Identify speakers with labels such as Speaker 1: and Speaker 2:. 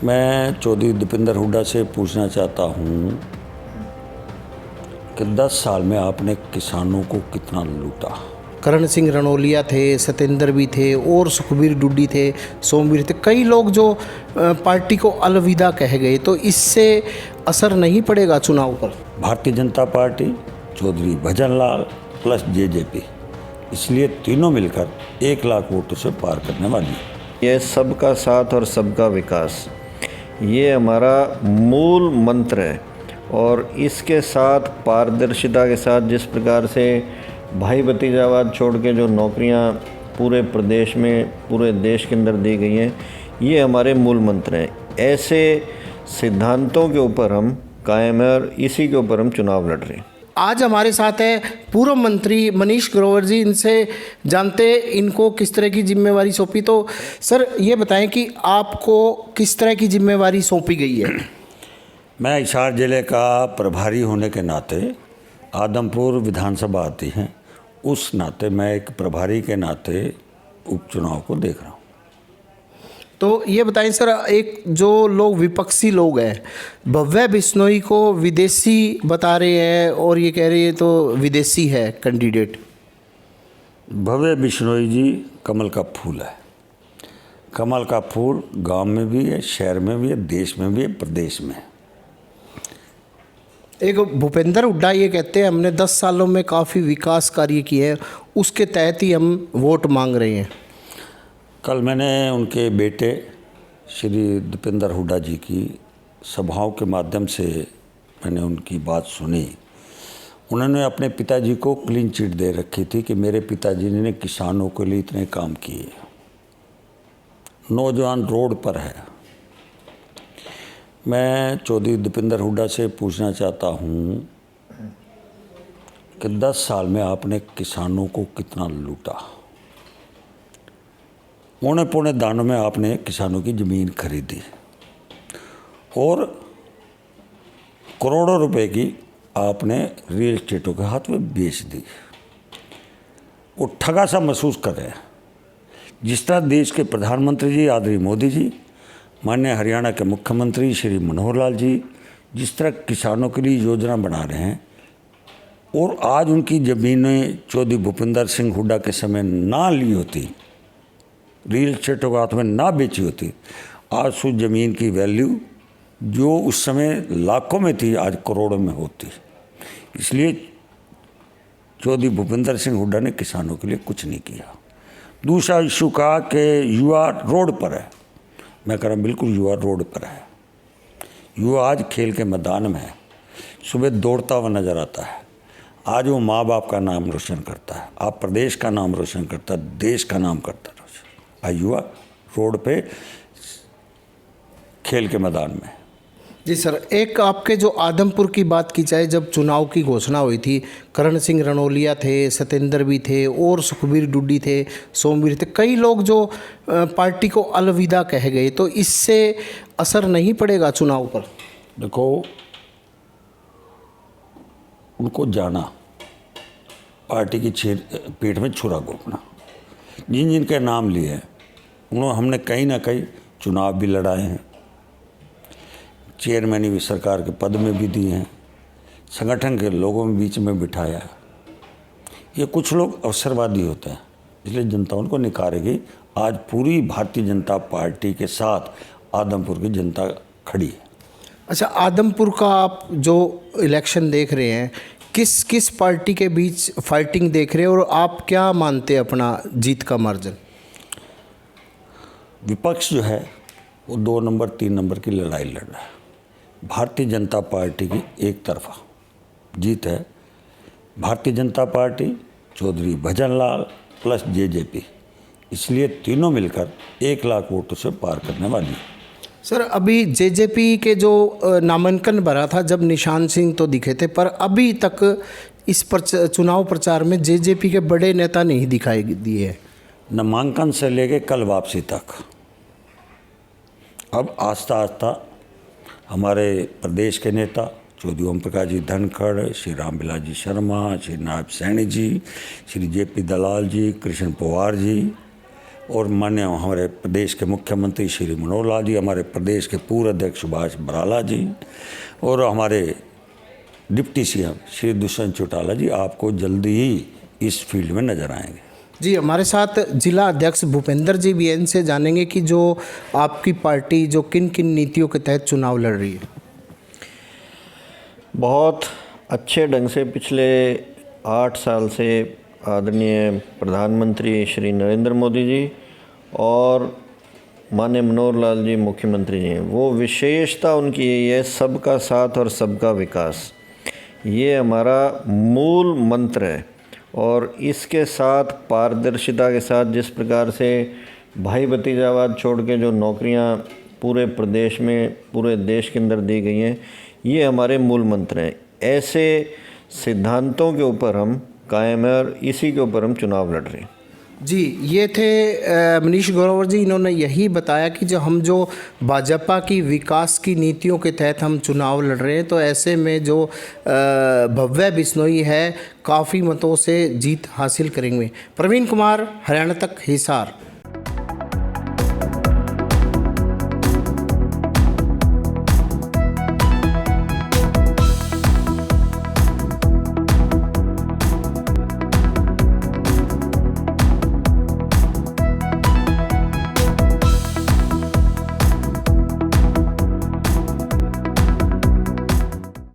Speaker 1: मैं चौधरी दीपेंद्र हुड्डा से पूछना चाहता हूँ कि 10 साल में आपने किसानों को कितना लूटा।
Speaker 2: करण सिंह रणोलिया थे, सत्येंद्र भी थे और सुखबीर डुड्डी थे, सोमवीर थे, कई लोग जो पार्टी को अलविदा कह गए, तो इससे असर नहीं पड़ेगा चुनाव पर?
Speaker 1: भारतीय जनता पार्टी, चौधरी भजनलाल प्लस जेजेपी, इसलिए तीनों मिलकर 1 लाख वोटों से पार करने वाली है।
Speaker 3: ये सबका साथ और सबका विकास, ये हमारा मूल मंत्र है। और इसके साथ पारदर्शिता के साथ जिस प्रकार से भाई भतीजावाद छोड़ के जो नौकरियां पूरे प्रदेश में, पूरे देश के अंदर दी गई हैं, ये हमारे मूल मंत्र हैं। ऐसे सिद्धांतों के ऊपर हम कायम हैं और इसी के ऊपर हम चुनाव लड़ रहे हैं।
Speaker 2: आज हमारे साथ है पूर्व मंत्री मनीष ग्रोवर जी। इनसे जानते इनको किस तरह की जिम्मेवारी सौंपी। तो सर ये बताएं कि आपको किस तरह की जिम्मेवारी सौंपी गई है?
Speaker 1: मैं हिसार जिले का प्रभारी होने के नाते, आदमपुर विधानसभा आती है, उस नाते मैं एक प्रभारी के नाते उपचुनाव को देख रहा हूँ।
Speaker 2: तो ये बताएं सर, एक जो लोग विपक्षी लोग हैं, भव्य बिश्नोई को विदेशी बता रहे हैं और ये कह रहे हैं तो विदेशी है कैंडिडेट।
Speaker 1: भव्य बिश्नोई जी कमल का फूल है। कमल का फूल गांव में भी है, शहर में भी है, देश में भी है, प्रदेश में है।
Speaker 2: एक भूपेंद्र हुड्डा ये कहते हैं हमने 10 सालों में काफ़ी विकास कार्य किए हैं, उसके तहत ही हम वोट मांग रहे हैं।
Speaker 1: कल मैंने उनके बेटे श्री दीपेंद्र हुड्डा जी की सभाओं के माध्यम से मैंने उनकी बात सुनी। उन्होंने अपने पिताजी को क्लीन चिट दे रखी थी कि मेरे पिताजी ने किसानों के लिए इतने काम किए। नौजवान रोड पर है। मैं चौधरी दीपेंद्र हुड्डा से पूछना चाहता हूँ कि 10 साल में आपने किसानों को कितना लूटा। पौने पौने दानों में आपने किसानों की ज़मीन खरीदी और करोड़ों रुपए की आपने रियल एस्टेटों के हाथ में बेच दी। वो ठगा सा महसूस कर रहे हैं। जिस तरह देश के प्रधानमंत्री जी आदरणीय मोदी जी, माननीय हरियाणा के मुख्यमंत्री श्री मनोहर लाल जी जिस तरह किसानों के लिए योजना बना रहे हैं, और आज उनकी ज़मीनें चौधरी भूपेंद्र सिंह हुड्डा के समय ना ली होती, रियल एस्टेटों के हाथ में ना बेची होती, आज उस ज़मीन की वैल्यू जो उस समय लाखों में थी आज करोड़ों में होती। इसलिए चौधरी भूपेंद्र सिंह हुड्डा ने किसानों के लिए कुछ नहीं किया। दूसरा इशू कहा कि युवा रोड पर है। मैं कह रहा हूँ बिल्कुल युवा रोड पर है। युवा आज खेल के मैदान में है, सुबह दौड़ता हुआ नज़र आता है। आज वो माँ बाप का नाम रोशन करता है, आप प्रदेश का नाम रोशन करता है, देश का नाम करता है। आज युवा रोड पे खेल के मैदान में।
Speaker 2: जी सर, एक आपके जो आदमपुर की बात की जाए, जब चुनाव की घोषणा हुई थी, करण सिंह रणोलिया थे, सत्येंद्र भी थे और सुखबीर डुड्डी थे, सोमवीर थे, कई लोग जो पार्टी को अलविदा कह गए, तो इससे असर नहीं पड़ेगा चुनाव पर?
Speaker 1: देखो, उनको जाना पार्टी की पीठ में छुरा घोंपना। जिन जिनके नाम लिए हैं उन्होंने, हमने कहीं ना कहीं चुनाव भी लड़ाए हैं, चेयरमैन भी सरकार के पद में भी दिए हैं, संगठन के लोगों में बीच में बिठाया है। ये कुछ लोग अवसरवादी होते हैं, इसलिए जनता उनको निकारेगी। आज पूरी भारतीय जनता पार्टी के साथ आदमपुर की जनता खड़ी है।
Speaker 2: अच्छा, आदमपुर का आप जो इलेक्शन देख रहे हैं, किस किस पार्टी के बीच फाइटिंग देख रहे हैं और आप क्या मानते हैं अपना जीत का मार्जिन?
Speaker 1: विपक्ष जो है वो 2 नंबर 3 नंबर की लड़ाई लड़ रहा है। भारतीय जनता पार्टी की एक तरफा जीत है। भारतीय जनता पार्टी, चौधरी भजनलाल प्लस जेजेपी, इसलिए तीनों मिलकर 1 लाख वोटों से पार करने वाली है।
Speaker 2: सर, अभी जेजेपी के जो नामांकन भरा था, जब निशान सिंह तो दिखे थे, पर अभी तक इस चुनाव प्रचार में जेजेपी के बड़े नेता नहीं दिखाई दिए हैं।
Speaker 1: नामांकन से लेके कल वापसी तक अब आस्ता आस्ता हमारे प्रदेश के नेता चौधरी ओम प्रकाश जी धनखड़, श्री रामविलास जी शर्मा, श्री नायब सैनी जी, श्री जेपी दलाल जी, कृष्ण पवार जी और माननीय हमारे प्रदेश के मुख्यमंत्री श्री मनोहर लाल जी, हमारे प्रदेश के पूर्व अध्यक्ष सुभाष बराला जी और हमारे डिप्टी सीएम श्री दुष्यंत चौटाला जी आपको जल्दी ही इस फील्ड में नजर आएंगे।
Speaker 2: जी, हमारे साथ जिला अध्यक्ष भूपेंद्र जी भी हैं, इनसे जानेंगे कि जो आपकी पार्टी जो किन किन नीतियों के तहत चुनाव लड़ रही है।
Speaker 3: बहुत अच्छे ढंग से पिछले 8 साल से आदरणीय प्रधानमंत्री श्री नरेंद्र मोदी जी और माननीय मनोहर लाल जी मुख्यमंत्री जी हैं, वो विशेषता उनकी यही है सबका साथ और सबका विकास। ये हमारा मूल मंत्र है और इसके साथ पारदर्शिता के साथ जिस प्रकार से भाई भतीजावाद छोड़ के जो नौकरियां पूरे प्रदेश में पूरे देश के अंदर दी गई हैं, ये हमारे मूल मंत्र हैं। ऐसे सिद्धांतों के ऊपर हम कायम हैं और इसी के ऊपर हम चुनाव लड़ रहे हैं।
Speaker 2: जी, ये थे मनीष ग्रोवर जी। इन्होंने यही बताया कि जो भाजपा की विकास की नीतियों के तहत हम चुनाव लड़ रहे हैं, तो ऐसे में जो भव्य बिश्नोई है काफ़ी मतों से जीत हासिल करेंगे। प्रवीण कुमार, हरियाणा तक, हिसार।